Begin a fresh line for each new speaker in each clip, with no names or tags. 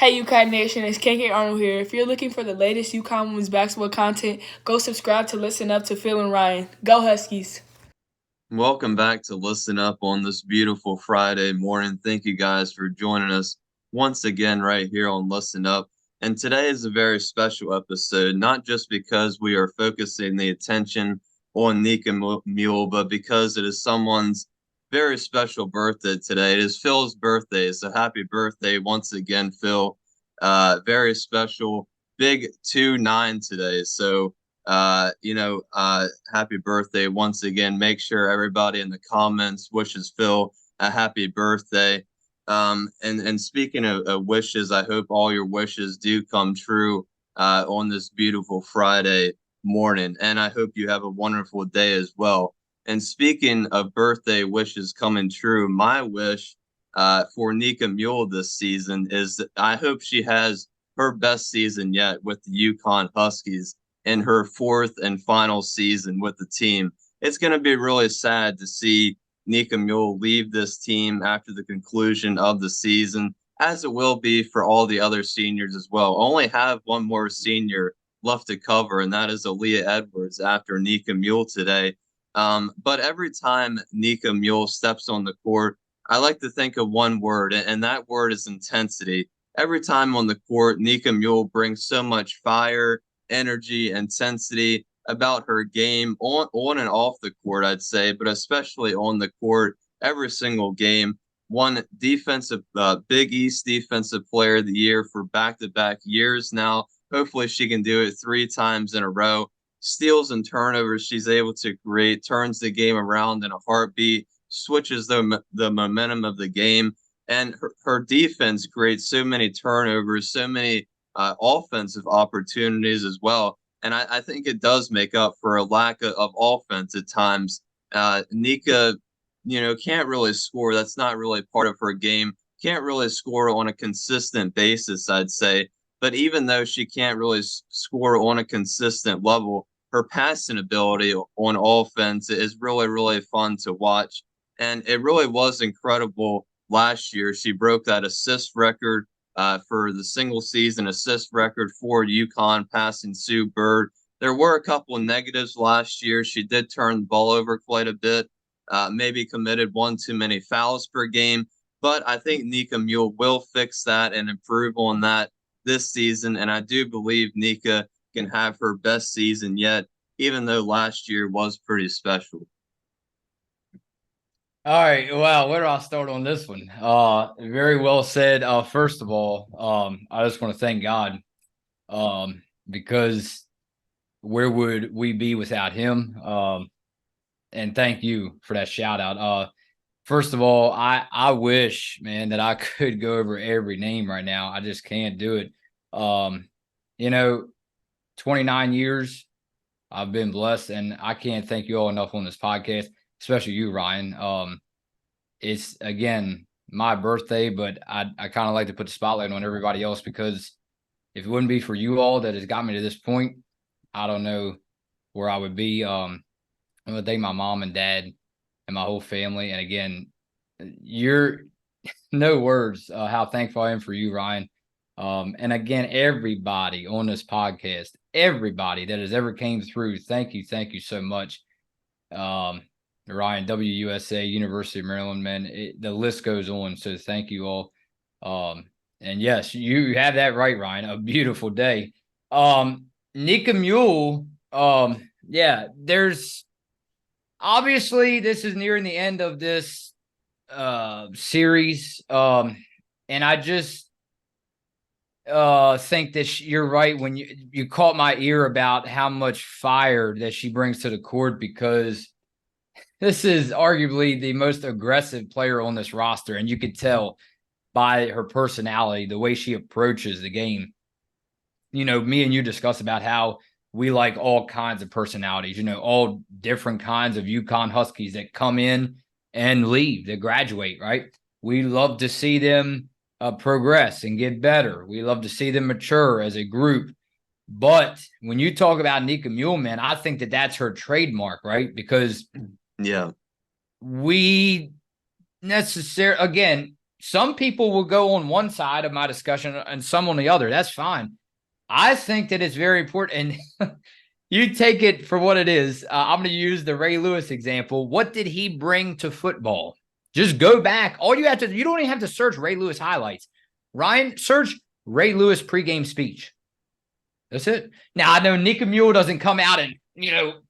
Hey UConn Nation, it's KK Arnold here. If you're looking for the latest UConn women's basketball content, go subscribe to Listen Up to Phil and Ryan. Go Huskies!
Welcome back to Listen Up on this beautiful Friday morning. Thank you guys for joining us once again right here on Listen Up. And today is a very special episode, not just because we are focusing the attention on Nika Muhl, but because it is someone's very special birthday today. It is Phil's birthday, so happy birthday once again, Phil. Very special, big 2-9 today. Happy birthday once again. Make sure everybody in the comments wishes Phil a happy birthday. And speaking of wishes, I hope all your wishes do come true on this beautiful Friday morning. And I hope you have a wonderful day as well. And speaking of birthday wishes coming true, my wish for Nika Muhl this season is that I hope she has her best season yet with the UConn Huskies in her fourth and final season with the team. It's going to be really sad to see Nika Muhl leave this team after the conclusion of the season, as it will be for all the other seniors as well. Only have one more senior left to cover, and that is Aaliyah Edwards after Nika Muhl today. But every time Nika Muhl steps on the court, I like to think of one word, and that word is intensity. Every time on the court, Nika Muhl brings so much fire, energy, intensity about her game on and off the court, I'd say, but especially on the court every single game. One defensive, Big East Defensive Player of the Year for back-to-back years now. Hopefully she can do it 3 times in a row. Steals and turnovers she's able to create, turns the game around in a heartbeat, switches the momentum of the game. And her defense creates so many turnovers, so many offensive opportunities as well. And I think it does make up for a lack of offense at times. Nika, can't really score. That's not really part of her game. Can't really score on a consistent basis, I'd say. But even though she can't really score on a consistent level, her passing ability on offense is really, really fun to watch. And it really was incredible last year. She broke that assist record for the single season assist record for UConn, passing Sue Bird. There were a couple of negatives last year. She did turn the ball over quite a bit, maybe committed one too many fouls per game. But I think Nika Muhl will fix that and improve on that this season. And I do believe Nika can have her best season yet, even though last year was pretty special.
All right. Well, where do I start on this one? Very well said. First of all, I just want to thank God, because where would we be without him? And thank you for that shout out. First of all, I wish, man, that I could go over every name right now. I just can't do it. 29 years I've been blessed, and I can't thank you all enough on this podcast, especially you, Ryan. It's again my birthday, but I kind of like to put the spotlight on everybody else, because if it wouldn't be for you all that has got me to this point, I don't know where I would be. I'm gonna thank my mom and dad and my whole family. And again, you're no words how thankful I am for you, Ryan. And again, everybody on this podcast, everybody that has ever came through, thank you so much. Ryan, WUSA, University of Maryland, man, the list goes on. So thank you all. And yes, you have that right, Ryan. A beautiful day. Nika Muhl, yeah, there's obviously this is nearing the end of this series. And I just think that you're right when you caught my ear about how much fire that she brings to the court, because this is arguably the most aggressive player on this roster, and you could tell by her personality, the way she approaches the game. Me and you discuss about how we like all kinds of personalities, all different kinds of UConn Huskies that come in and leave, that graduate, right? We love to see them progress and get better. We love to see them mature as a group. But when you talk about Nika Muhl, man, I think that that's her trademark, right? Because
Yeah,
we again, some people will go on one side of my discussion and some on the other. That's fine. I think that it's very important. And you take it for what it is. I'm going to use the Ray Lewis example. What did he bring to football? Just go back. All you have to, you don't even have to search Ray Lewis highlights. Ryan, search Ray Lewis pregame speech. That's it. Now, I know Nika Muhl doesn't come out and,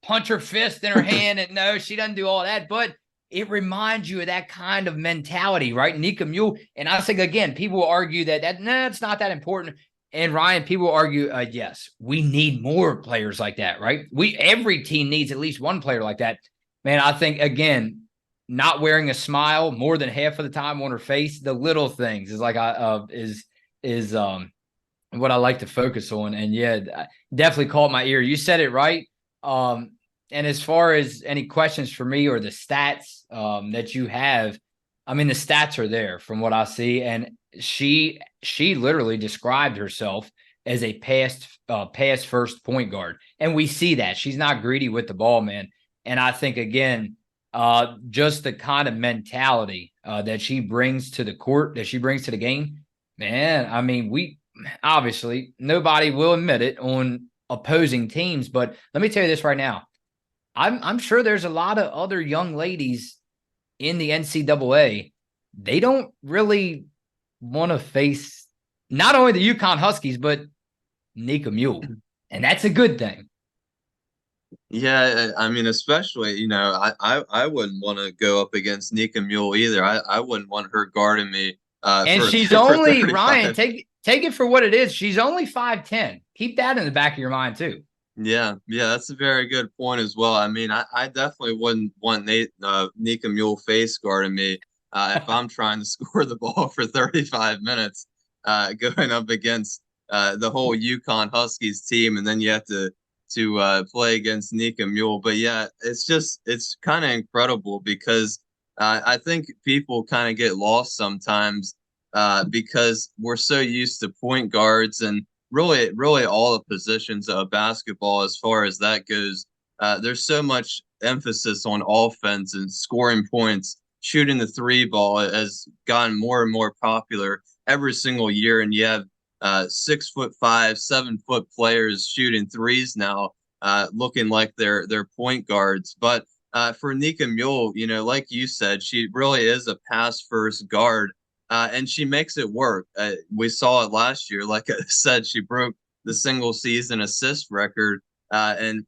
punch her fist in her hand. And no, she doesn't do all that. But it reminds you of that kind of mentality, right? Nika Muhl. And I think, again, people will argue that it's not that important. And Ryan, people argue, yes, we need more players like that, right? Every team needs at least one player like that. Man, I think, again, not wearing a smile more than half of the time on her face, the little things is like what I like to focus on. And yeah, definitely caught my ear. You said it right. And as far as any questions for me or the stats that you have, I mean, the stats are there from what I see. And she literally described herself as a pass first point guard. And we see that. She's not greedy with the ball, man. And I think, again, just the kind of mentality that she brings to the court, that she brings to the game, man, I mean, obviously nobody will admit it on opposing teams, but let me tell you this right now. I'm sure there's a lot of other young ladies in the NCAA. They don't really want to face not only the UConn Huskies, but Nika Muhl. And that's a good thing.
Yeah, I mean, especially, I wouldn't want to go up against Nika Muhl either. I wouldn't want her guarding me.
And she's only, Ryan, take it for what it is. She's only 5'10". Keep that in the back of your mind, too.
Yeah, that's a very good point as well. I mean, I definitely wouldn't want Nika Muhl face guarding me if I'm trying to score the ball for 35 minutes going up against the whole UConn Huskies team, and then you have to play against Nika Muhl. But yeah, it's kind of incredible because I think people kind of get lost sometimes because we're so used to point guards and really all the positions of basketball as far as that goes. There's so much emphasis on offense and scoring points. Shooting the three ball has gotten more and more popular every single year, and you have 6'5", 7-foot players shooting threes now, looking like they're point guards. But for Nika Muhl, like you said, she really is a pass first guard. And she makes it work. We saw it last year. Like I said, she broke the single season assist record, and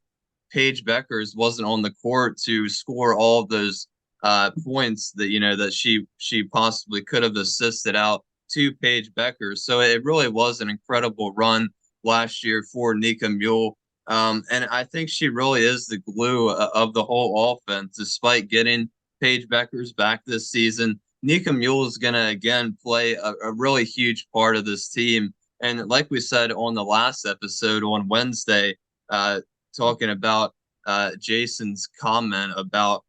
Paige Beckers wasn't on the court to score all of those points that that she possibly could have assisted out to Paige Beckers. So it really was an incredible run last year for Nika Muhl. And I think she really is the glue of the whole offense, despite getting Paige Beckers back this season. Nika Muhl is going to, again, play a really huge part of this team. And like we said on the last episode on Wednesday, talking about Jason's comment about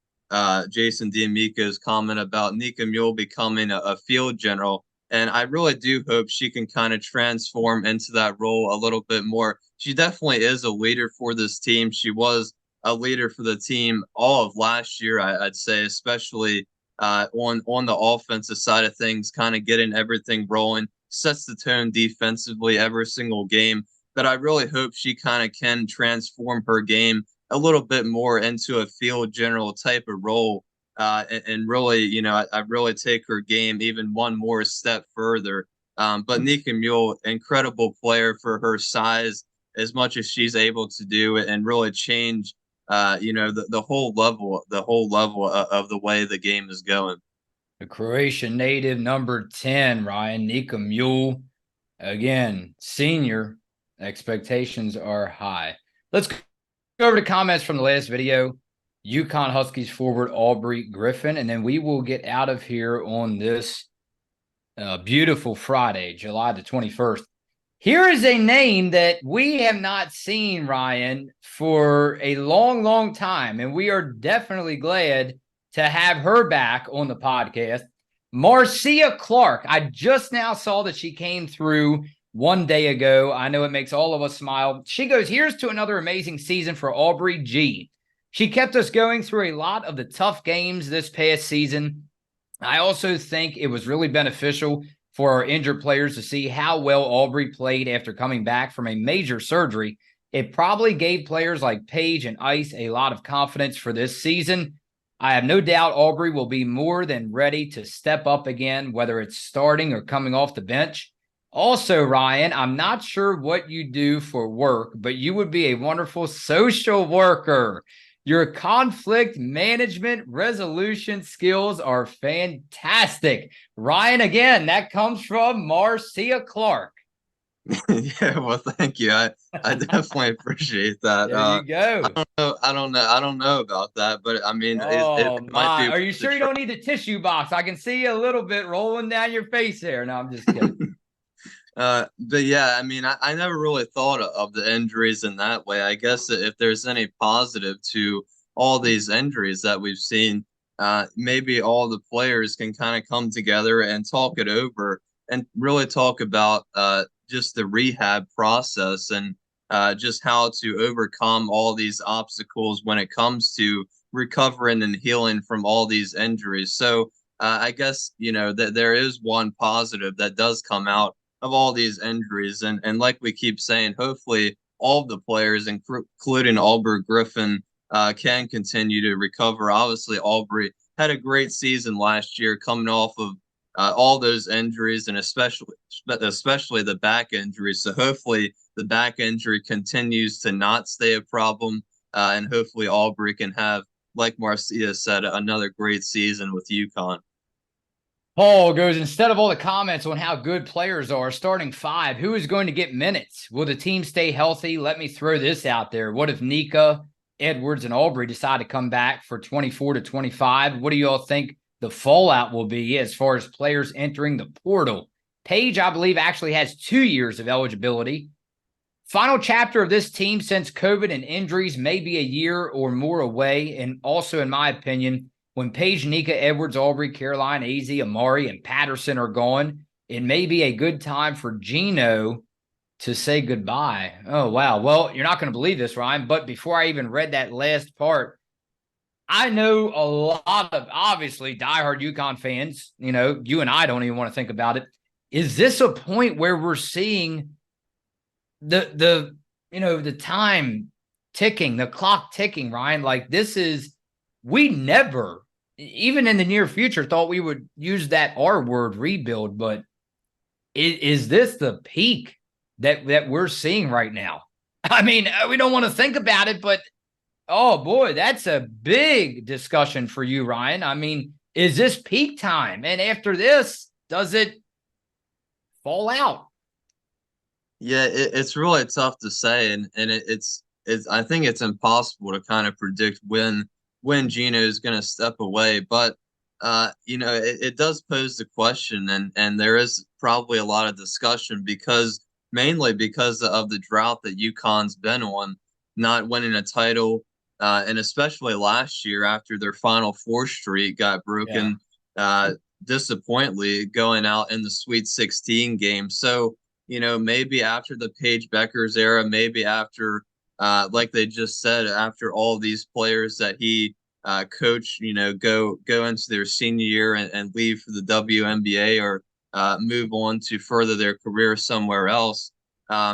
Jason D'Amico's comment about Nika Muhl becoming a field general. And I really do hope she can kind of transform into that role a little bit more. She definitely is a leader for this team. She was a leader for the team all of last year, I'd say, especially on the offensive side of things, kind of getting everything rolling, sets the tone defensively every single game. But I really hope she kind of can transform her game a little bit more into a field general type of role. And really, I really take her game even one more step further. But Nika Muhl, incredible player for her size, as much as she's able to do it, and really change the whole level of the way the game is going.
The Croatian native number 10, Ryan, Nika Muhl. Again, senior, expectations are high. Let's go over to comments from the last video. UConn Huskies forward Aubrey Griffin, and then we will get out of here on this beautiful Friday, July the 21st. Here is a name that we have not seen, Ryan, for a long, long time, and we are definitely glad to have her back on the podcast. Marcia Clark. I just now saw that she came through one day ago. I know it makes all of us smile. She goes, here's to another amazing season for Aubrey G. She kept us going through a lot of the tough games this past season. I also think it was really beneficial for our injured players to see how well Aubrey played after coming back from a major surgery. It probably gave players like Paige and Ice a lot of confidence for this season. I have no doubt Aubrey will be more than ready to step up again, whether it's starting or coming off the bench. Also, Ryan, I'm not sure what you do for work, but you would be a wonderful social worker. Your conflict management resolution skills are fantastic. Ryan, again, that comes from Marcia Clark.
Yeah, well, thank you. I definitely appreciate that.
There you go.
I don't know about that, but I mean, it
Oh,
might
my.
be
Are you
worth a
sure you
try.
don't need the tissue box? I can see a little bit rolling down your face there. No, I'm just kidding.
But yeah, I mean, I never really thought of the injuries in that way. I guess that if there's any positive to all these injuries that we've seen, maybe all the players can kind of come together and talk it over and really talk about just the rehab process and just how to overcome all these obstacles when it comes to recovering and healing from all these injuries. So I guess, you know, that there is one positive that does come out of all these injuries. And like we keep saying, hopefully all of the players, including Aubrey Griffin, can continue to recover. Obviously, Aubrey had a great season last year, coming off of all those injuries, and especially the back injury. So hopefully the back injury continues to not stay a problem, and hopefully Aubrey can have, like Marcia said, another great season with UConn.
Paul goes, instead of all the comments on how good players are, starting five, who is going to get minutes? Will the team stay healthy? Let me throw this out there. What if Nika, Edwards, and Aubrey decide to come back for 24 to 25? What do you all think the fallout will be as far as players entering the portal? Paige, I believe, actually has 2 years of eligibility. Final chapter of this team since COVID and injuries may be a year or more away. And also, in my opinion, when Paige, Nika, Edwards, Aubrey, Caroline, AZ, Amari, and Patterson are gone, it may be a good time for Gino to say goodbye. Oh, wow. Well, you're not going to believe this, Ryan, but before I even read that last part, I know a lot of, obviously, diehard UConn fans, you know, you and I don't even want to think about it. Is this a point where we're seeing the the time ticking, the clock ticking, Ryan? Like, this is, we never, even in the near future, thought we would use that R word, rebuild, but is this the peak that we're seeing right now? I mean, we don't want to think about it, but oh boy, that's a big discussion for you, Ryan. I mean, is this peak time? And after this, does it fall out?
Yeah, it's really tough to say, and it's I think it's impossible to kind of predict when Gino is going to step away. But you know, it does pose the question, and there is probably a lot of discussion because mainly because of the drought that UConn's been on, not winning a title, and especially last year after their Final Four streak got
Yeah.
broken, disappointingly going out in the Sweet 16 game. So you know, maybe after the Paige Beckers era, maybe after, like they just said, after all these players that he coached, you know, go into their senior year and leave for the WNBA or move on to further their career somewhere else.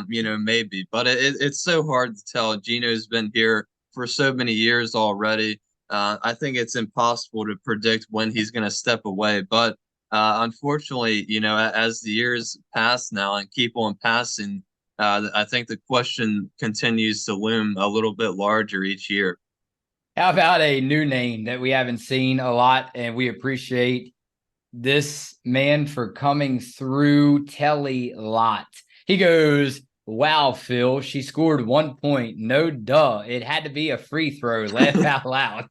You know, maybe, but it's so hard to tell. Gino's been here for so many years already. I think it's impossible to predict when he's going to step away, but unfortunately, you know, as the years pass now and keep on passing, I think the question continues to loom a little bit larger each year.
How about a new name that we haven't seen a lot, and we appreciate this man for coming through, Telly Lott. He goes, wow, Phil, she scored 1 point. No duh. It had to be a free throw. Laugh out loud.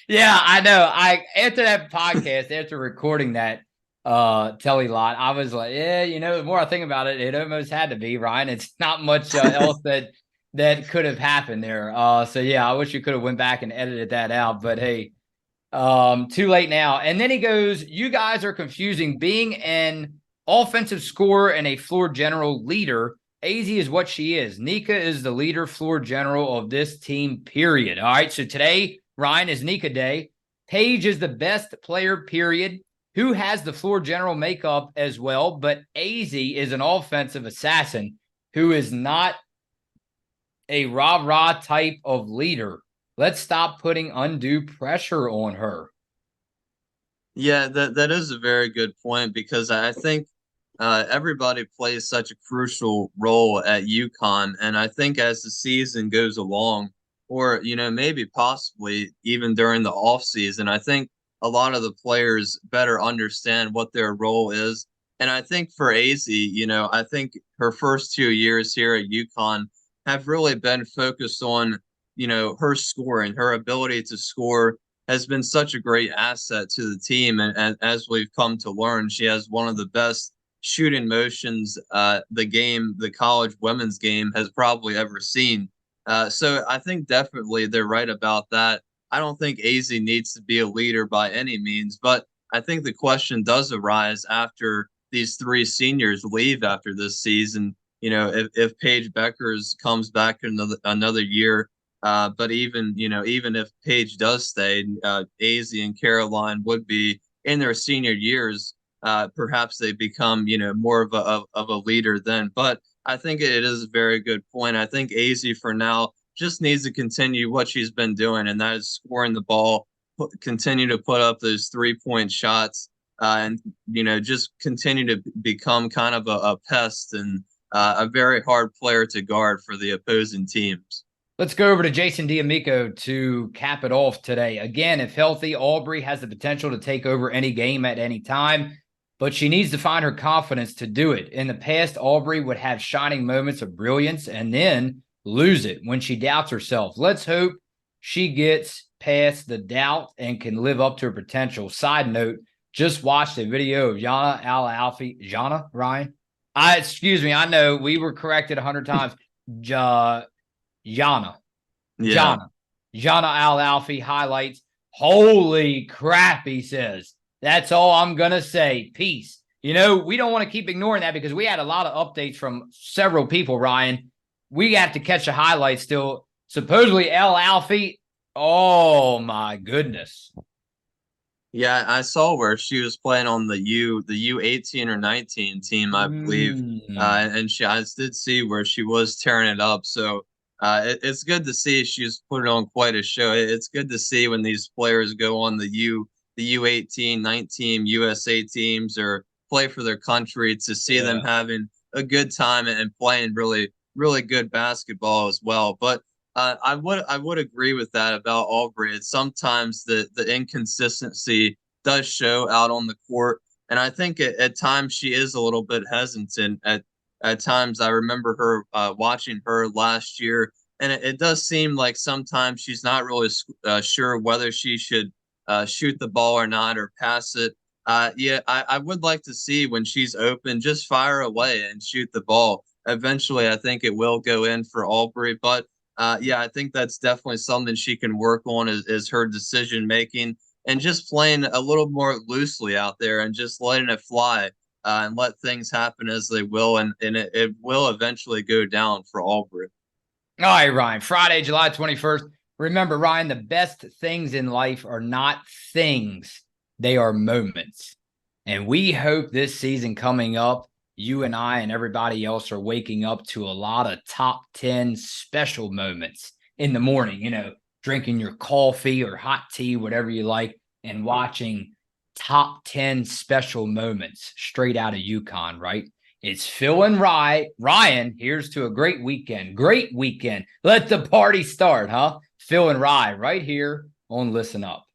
Yeah, I know. After that podcast, after recording that Telly Lott, I was like, yeah, you know, the more I think about it, it almost had to be, Ryan. It's not much else that could have happened there. So yeah, I wish you could have went back and edited that out, but hey, too late now. And then he goes, you guys are confusing being an offensive scorer and a floor general leader. AZ is what she is. Nika is the leader, floor general of this team, period. All right, so today, Ryan, is Nika Day. Paige is the best player, period. who has the floor general makeup as well, but AZ is an offensive assassin who is not a rah-rah type of leader. Let's stop putting undue pressure on her.
Yeah, that is a very good point because I think everybody plays such a crucial role at UConn, and I think as the season goes along, or maybe possibly even during the off season, I think a lot of the players better understand what their role is. And I think for AZ, I think her first 2 years here at UConn have really been focused on her scoring, her ability to score has been such a great asset to the team. And as we've come to learn, she has one of the best shooting motions the college women's game has probably ever seen. So I think definitely they're right about that. I don't think AZ needs to be a leader by any means, but I think the question does arise after these three seniors leave after this season. If Paige Beckers comes back another year, but even if Paige does stay, AZ and Caroline would be in their senior years. Perhaps they become, more of a leader then. But I think it is a very good point. I think AZ for now just needs to continue what she's been doing, and that is scoring the ball, continue to put up those 3-point shots, and just continue to become kind of a pest and a very hard player to guard for the opposing teams.
Let's go over to Jason D'Amico to cap it off today. Again, if healthy, Aubrey has the potential to take over any game at any time, but she needs to find her confidence to do it. In the past, Aubrey would have shining moments of brilliance and then lose it when she doubts herself. Let's hope she gets past the doubt and can live up to her potential. Side note, just watched a video of Yana Al-Alfi. Jana, Ryan? Excuse me, I know we were corrected 100 times. Jana.
Yeah.
Jana Al-Alfi highlights. Holy crap, he says. That's all I'm going to say. Peace. We don't want to keep ignoring that because we had a lot of updates from several people, Ryan. We have to catch the highlights still. Supposedly Al-Alfi. Oh, my goodness.
Yeah, I saw where she was playing on the U18 or 19 team, I believe. And I did see where she was tearing it up. So it's good to see she's putting on quite a show. It's good to see when these players go on the U18, 19 USA teams or play for their country to see them having a good time and playing really, really good basketball as well. But I would agree with that about Aubrey. It's sometimes the inconsistency does show out on the court, and I think at times she is a little bit hesitant. At times, I remember her watching her last year, and it does seem like sometimes she's not really sure whether she should shoot the ball or not or pass it. Yeah, I would like to see when she's open, just fire away and shoot the ball. Eventually, I think it will go in for Aubrey, but yeah, I think that's definitely something she can work on is her decision making and just playing a little more loosely out there and just letting it fly and let things happen as they will. And it will eventually go down for Aubrey.
All right, Ryan. Friday, July 21st. Remember, Ryan, the best things in life are not things, they are moments. And we hope this season coming up, you and I and everybody else are waking up to a lot of top 10 special moments in the morning, drinking your coffee or hot tea, whatever you like, and watching top 10 special moments straight out of UConn, right? It's Phil and Ryan. Here's to a great weekend. Great weekend. Let the party start, huh? Phil and Rye right here on Listen Up.